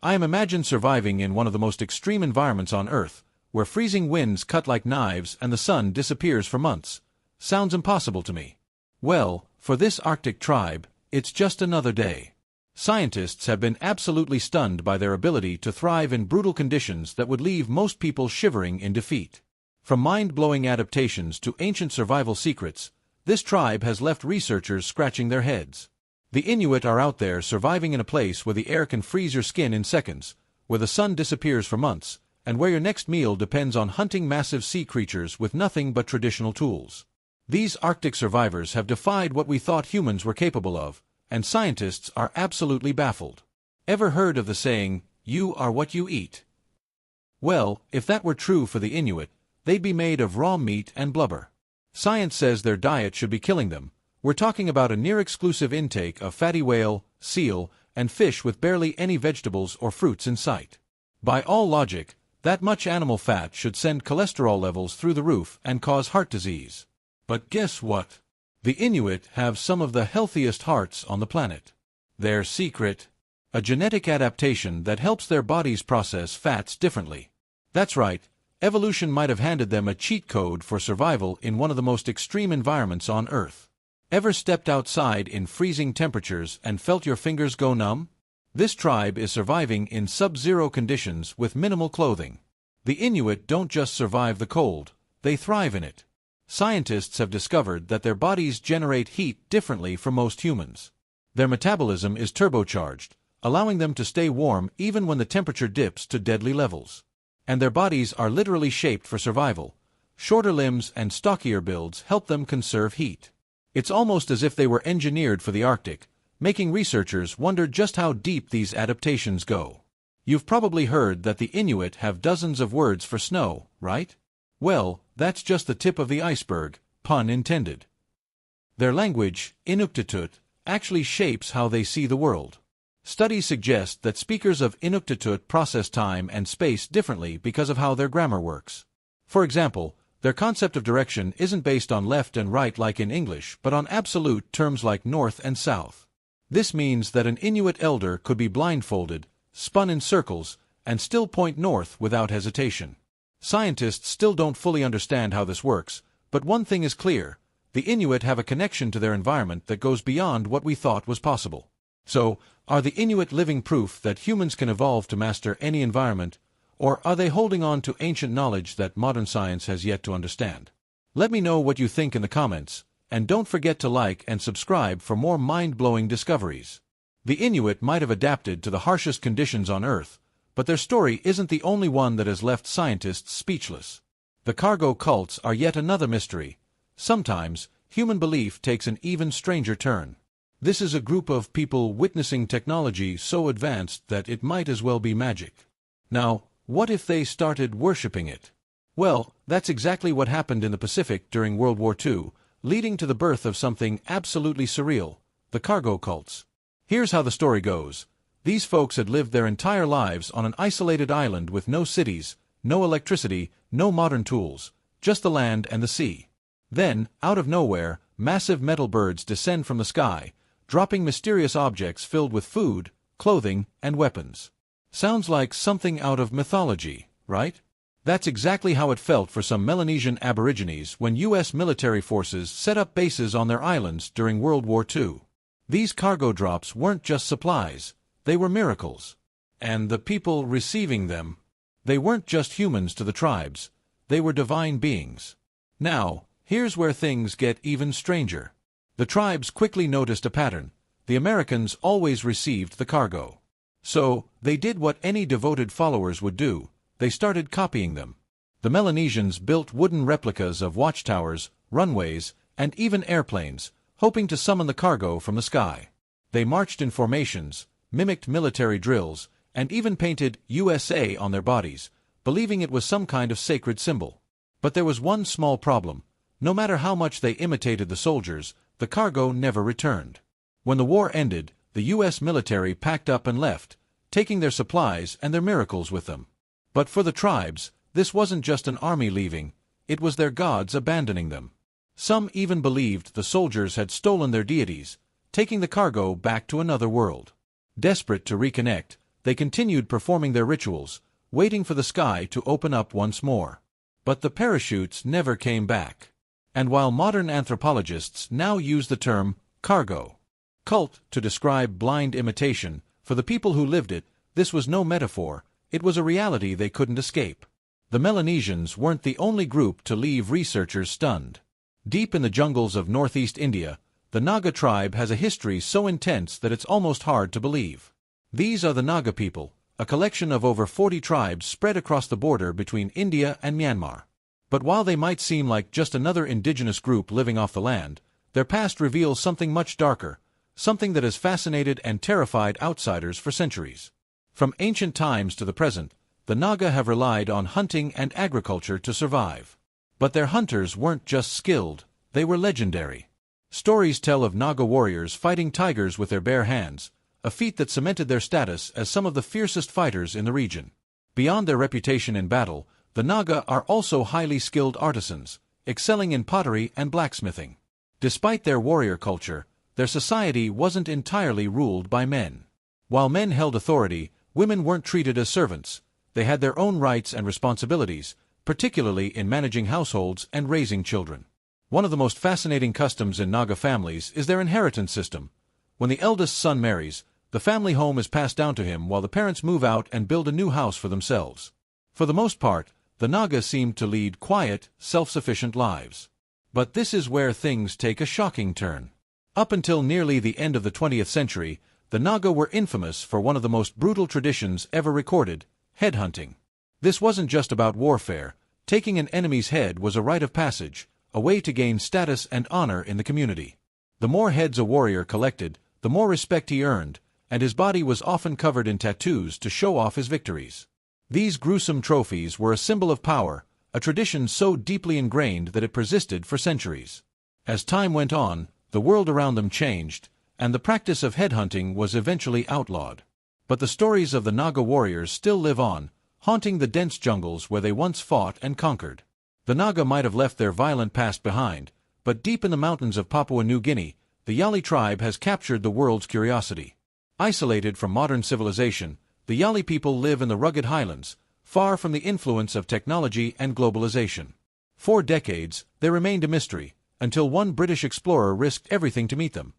I am imagined surviving in one of the most extreme environments on Earth, where freezing winds cut like knives and the sun disappears for months. Sounds impossible to me. Well, for this Arctic tribe, it's just another day. Scientists have been absolutely stunned by their ability to thrive in brutal conditions that would leave most people shivering in defeat. From mind-blowing adaptations to ancient survival secrets, this tribe has left researchers scratching their heads. The Inuit are out there surviving in a place where the air can freeze your skin in seconds, where the sun disappears for months, and where your next meal depends on hunting massive sea creatures with nothing but traditional tools. These Arctic survivors have defied what we thought humans were capable of, and scientists are absolutely baffled. Ever heard of the saying, "You are what you eat"? Well, if that were true for the Inuit, they'd be made of raw meat and blubber. Science says their diet should be killing them. We're talking about a near-exclusive intake of fatty whale, seal, and fish with barely any vegetables or fruits in sight. By all logic, that much animal fat should send cholesterol levels through the roof and cause heart disease. But guess what? The Inuit have some of the healthiest hearts on the planet. Their secret? A genetic adaptation that helps their bodies process fats differently. That's right, evolution might have handed them a cheat code for survival in one of the most extreme environments on Earth. Ever stepped outside in freezing temperatures and felt your fingers go numb? This tribe is surviving in sub-zero conditions with minimal clothing. The Inuit don't just survive the cold, they thrive in it. Scientists have discovered that their bodies generate heat differently from most humans. Their metabolism is turbocharged, allowing them to stay warm even when the temperature dips to deadly levels. And their bodies are literally shaped for survival. Shorter limbs and stockier builds help them conserve heat. It's almost as if they were engineered for the Arctic, making researchers wonder just how deep these adaptations go. You've probably heard that the Inuit have dozens of words for snow, right? Well, that's just the tip of the iceberg, pun intended. Their language, Inuktitut, actually shapes how they see the world. Studies suggest that speakers of Inuktitut process time and space differently because of how their grammar works. For example, their concept of direction isn't based on left and right like in English, but on absolute terms like north and south. This means that an Inuit elder could be blindfolded, spun in circles, and still point north without hesitation. Scientists still don't fully understand how this works, but one thing is clear: the Inuit have a connection to their environment that goes beyond what we thought was possible. So, are the Inuit living proof that humans can evolve to master any environment, or are they holding on to ancient knowledge that modern science has yet to understand? Let me know what you think in the comments, and don't forget to like and subscribe for more mind-blowing discoveries. The Inuit might have adapted to the harshest conditions on Earth, but their story isn't the only one that has left scientists speechless. The cargo cults are yet another mystery. Sometimes, human belief takes an even stranger turn. This is a group of people witnessing technology so advanced that it might as well be magic. Now, what if they started worshipping it? Well, that's exactly what happened in the Pacific during World War II, leading to the birth of something absolutely surreal: the cargo cults. Here's how the story goes. These folks had lived their entire lives on an isolated island with no cities, no electricity, no modern tools, just the land and the sea. Then, out of nowhere, massive metal birds descend from the sky, dropping mysterious objects filled with food, clothing, and weapons. Sounds like something out of mythology, right? That's exactly how it felt for some Melanesian Aborigines when U.S. military forces set up bases on their islands during World War II. These cargo drops weren't just supplies, they were miracles. And the people receiving them, they weren't just humans to the tribes, they were divine beings. Now, here's where things get even stranger. The tribes quickly noticed a pattern: the Americans always received the cargo. So, they did what any devoted followers would do: they started copying them. The Melanesians built wooden replicas of watchtowers, runways, and even airplanes, hoping to summon the cargo from the sky. They marched in formations, mimicked military drills, and even painted USA on their bodies, believing it was some kind of sacred symbol. But there was one small problem: no matter how much they imitated the soldiers, the cargo never returned. When the war ended, the U.S. military packed up and left, taking their supplies and their miracles with them. But for the tribes, this wasn't just an army leaving, it was their gods abandoning them. Some even believed the soldiers had stolen their deities, taking the cargo back to another world. Desperate to reconnect, They continued performing their rituals, waiting for the sky to open up once more. But the parachutes never came back. And while modern anthropologists now use the term cargo cult to describe blind imitation, for the people who lived it, this was no metaphor, it was a reality they couldn't escape. The Melanesians weren't the only group to leave researchers stunned. Deep in the jungles of northeast India, the Naga tribe has a history so intense that it's almost hard to believe. These are the Naga people, a collection of over 40 tribes spread across the border between India and Myanmar. But while they might seem like just another indigenous group living off the land, their past reveals something much darker, something that has fascinated and terrified outsiders for centuries. From ancient times to the present, the Naga have relied on hunting and agriculture to survive. But their hunters weren't just skilled, they were legendary. Stories tell of Naga warriors fighting tigers with their bare hands, a feat that cemented their status as some of the fiercest fighters in the region. Beyond their reputation in battle, the Naga are also highly skilled artisans, excelling in pottery and blacksmithing. Despite their warrior culture, their society wasn't entirely ruled by men. While men held authority, women weren't treated as servants. They had their own rights and responsibilities, particularly in managing households and raising children. One of the most fascinating customs in Naga families is their inheritance system. When the eldest son marries, the family home is passed down to him while the parents move out and build a new house for themselves. For the most part, the Naga seem to lead quiet, self-sufficient lives. But this is where things take a shocking turn. Up until nearly the end of the 20th century, the Naga were infamous for one of the most brutal traditions ever recorded: headhunting. This wasn't just about warfare. Taking an enemy's head was a rite of passage, a way to gain status and honor in the community. The more heads a warrior collected, the more respect he earned, and his body was often covered in tattoos to show off his victories. These gruesome trophies were a symbol of power, a tradition so deeply ingrained that it persisted for centuries. As time went on, the world around them changed, and the practice of headhunting was eventually outlawed. But the stories of the Naga warriors still live on, haunting the dense jungles where they once fought and conquered. The Naga might have left their violent past behind, but deep in the mountains of Papua New Guinea, the Yali tribe has captured the world's curiosity. Isolated from modern civilization, the Yali people live in the rugged highlands, far from the influence of technology and globalization. For decades, they remained a mystery, until one British explorer risked everything to meet them.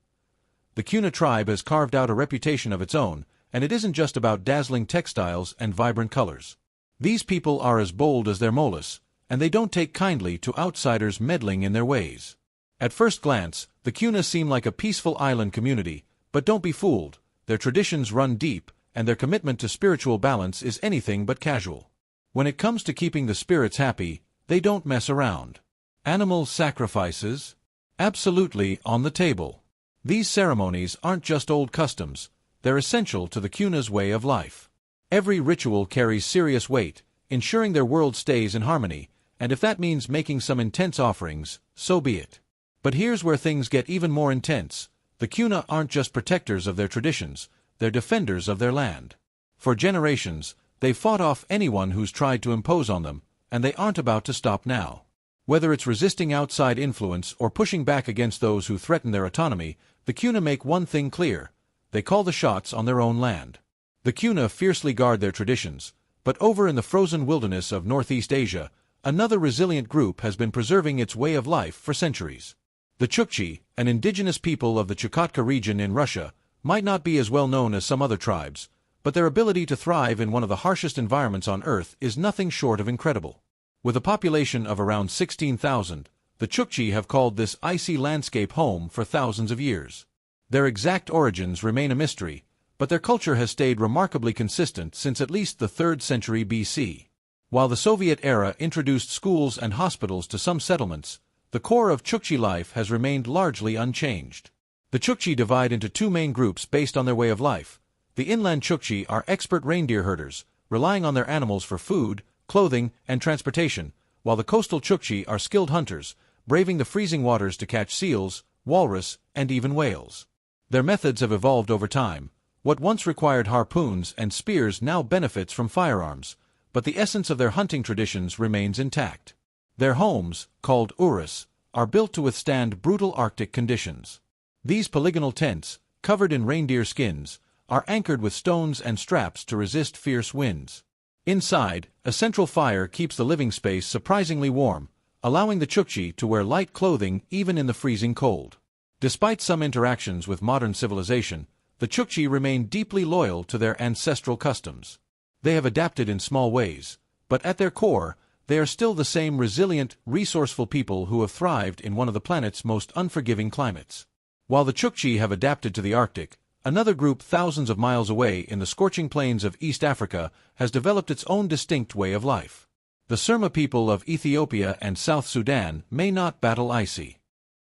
The Kuna tribe has carved out a reputation of its own, and it isn't just about dazzling textiles and vibrant colors. These people are as bold as their molas, and they don't take kindly to outsiders meddling in their ways. At first glance, the Kuna seem like a peaceful island community, but don't be fooled, their traditions run deep, and their commitment to spiritual balance is anything but casual. When it comes to keeping the spirits happy, they don't mess around. Animal sacrifices? Absolutely on the table. These ceremonies aren't just old customs, they're essential to the Kuna's way of life. Every ritual carries serious weight, ensuring their world stays in harmony, and if that means making some intense offerings, so be it. But here's where things get even more intense. The Kuna aren't just protectors of their traditions, they're defenders of their land. For generations, they've fought off anyone who's tried to impose on them, and they aren't about to stop now. Whether it's resisting outside influence or pushing back against those who threaten their autonomy, the Kuna make one thing clear: they call the shots on their own land. The Kuna fiercely guard their traditions, but over in the frozen wilderness of Northeast Asia, another resilient group has been preserving its way of life for centuries. The Chukchi, an indigenous people of the Chukotka region in Russia, might not be as well known as some other tribes, but their ability to thrive in one of the harshest environments on Earth is nothing short of incredible. With a population of around 16,000, the Chukchi have called this icy landscape home for thousands of years. Their exact origins remain a mystery, but their culture has stayed remarkably consistent since at least the 3rd century BC. While the Soviet era introduced schools and hospitals to some settlements, the core of Chukchi life has remained largely unchanged. The Chukchi divide into two main groups based on their way of life. The inland Chukchi are expert reindeer herders, relying on their animals for food, clothing, and transportation, while the coastal Chukchi are skilled hunters, braving the freezing waters to catch seals, walrus, and even whales. Their methods have evolved over time. What once required harpoons and spears now benefits from firearms, but the essence of their hunting traditions remains intact. Their homes, called uras, are built to withstand brutal Arctic conditions. These polygonal tents, covered in reindeer skins, are anchored with stones and straps to resist fierce winds. Inside, a central fire keeps the living space surprisingly warm, allowing the Chukchi to wear light clothing even in the freezing cold. Despite some interactions with modern civilization, the Chukchi remain deeply loyal to their ancestral customs. They have adapted in small ways, but at their core, they are still the same resilient, resourceful people who have thrived in one of the planet's most unforgiving climates. While the Chukchi have adapted to the Arctic, another group thousands of miles away in the scorching plains of East Africa has developed its own distinct way of life. The Surma people of Ethiopia and South Sudan may not battle icy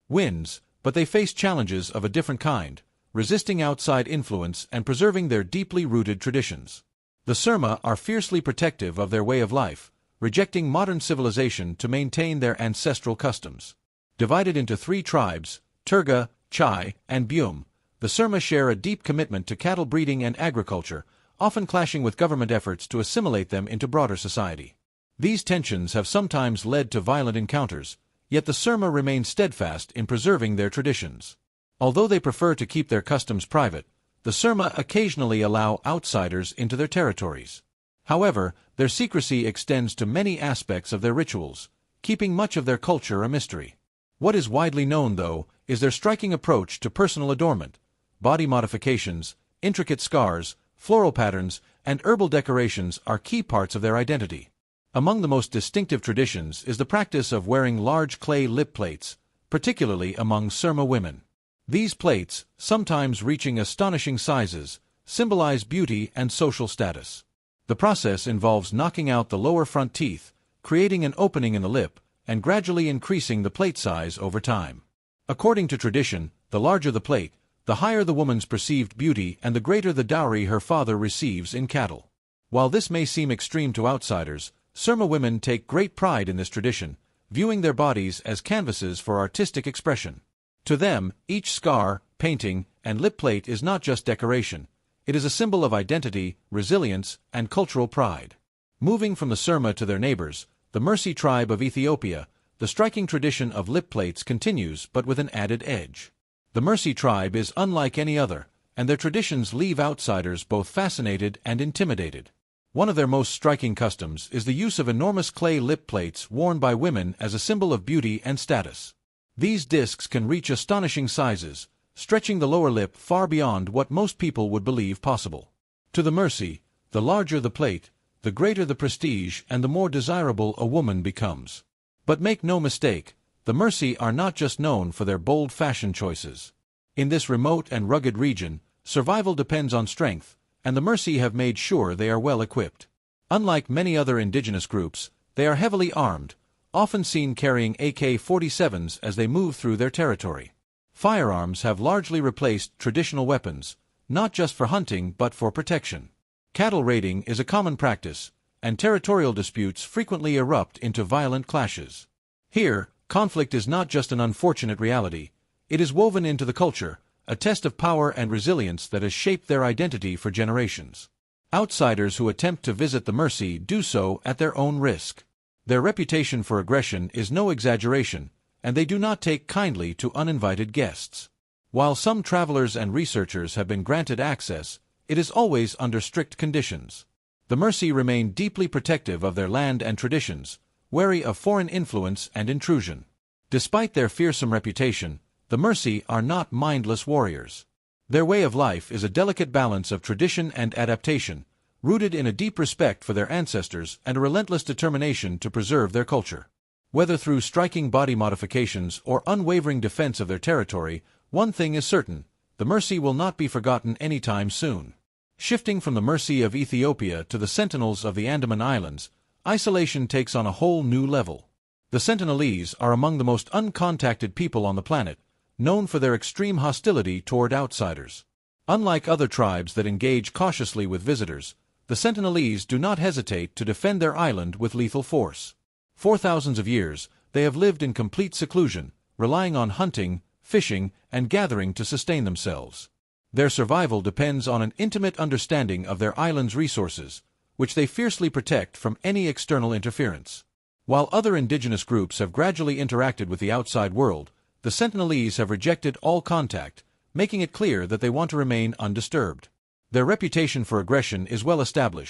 winds, but they face challenges of a different kind, resisting outside influence and preserving their deeply rooted traditions. The Surma are fiercely protective of their way of life, rejecting modern civilization to maintain their ancestral customs. Divided into 3 tribes, Turga, Chai, and Byum, the Surma share a deep commitment to cattle breeding and agriculture, often clashing with government efforts to assimilate them into broader society. These tensions have sometimes led to violent encounters, yet the Surma remain steadfast in preserving their traditions. Although they prefer to keep their customs private, the Surma occasionally allow outsiders into their territories. However, their secrecy extends to many aspects of their rituals, keeping much of their culture a mystery. What is widely known, though, is their striking approach to personal adornment. Body modifications, intricate scars, floral patterns, and herbal decorations are key parts of their identity. Among the most distinctive traditions is the practice of wearing large clay lip plates, particularly among Surma women. These plates, sometimes reaching astonishing sizes, symbolize beauty and social status. The process involves knocking out the lower front teeth, creating an opening in the lip, and gradually increasing the plate size over time. According to tradition, the larger the plate, the higher the woman's perceived beauty and the greater the dowry her father receives in cattle. While this may seem extreme to outsiders, Surma women take great pride in this tradition, viewing their bodies as canvases for artistic expression. To them, each scar, painting, and lip plate is not just decoration. It is a symbol of identity, resilience, and cultural pride. Moving from the Surma to their neighbors, the Mursi tribe of Ethiopia, the striking tradition of lip plates continues but with an added edge. The Mursi tribe is unlike any other, and their traditions leave outsiders both fascinated and intimidated. One of their most striking customs is the use of enormous clay lip plates worn by women as a symbol of beauty and status. These discs can reach astonishing sizes, stretching the lower lip far beyond what most people would believe possible. To the Mursi, the larger the plate, the greater the prestige and the more desirable a woman becomes. But make no mistake, the Mursi are not just known for their bold fashion choices. In this remote and rugged region, survival depends on strength, and the Mursi have made sure they are well equipped. Unlike many other indigenous groups, they are heavily armed, often seen carrying AK-47s as they move through their territory. Firearms have largely replaced traditional weapons, not just for hunting but for protection. Cattle raiding is a common practice, and territorial disputes frequently erupt into violent clashes. Here, conflict is not just an unfortunate reality, it is woven into the culture, a test of power and resilience that has shaped their identity for generations. Outsiders who attempt to visit the Mursi do so at their own risk. Their reputation for aggression is no exaggeration, and they do not take kindly to uninvited guests. While some travelers and researchers have been granted access, it is always under strict conditions. The Mursi remain deeply protective of their land and traditions, wary of foreign influence and intrusion. Despite their fearsome reputation, the Mursi are not mindless warriors. Their way of life is a delicate balance of tradition and adaptation, rooted in a deep respect for their ancestors and a relentless determination to preserve their culture. Whether through striking body modifications or unwavering defense of their territory, one thing is certain: the Mursi will not be forgotten anytime soon. Shifting from the Mursi of Ethiopia to the Sentinels of the Andaman Islands, isolation takes on a whole new level. The Sentinelese are among the most uncontacted people on the planet, known for their extreme hostility toward outsiders. Unlike other tribes that engage cautiously with visitors, the Sentinelese do not hesitate to defend their island with lethal force. For thousands of years, they have lived in complete seclusion, relying on hunting, fishing, and gathering to sustain themselves. Their survival depends on an intimate understanding of their island's resources, which they fiercely protect from any external interference. While other indigenous groups have gradually interacted with the outside world, the Sentinelese have rejected all contact, making it clear that they want to remain undisturbed. Their reputation for aggression is well established.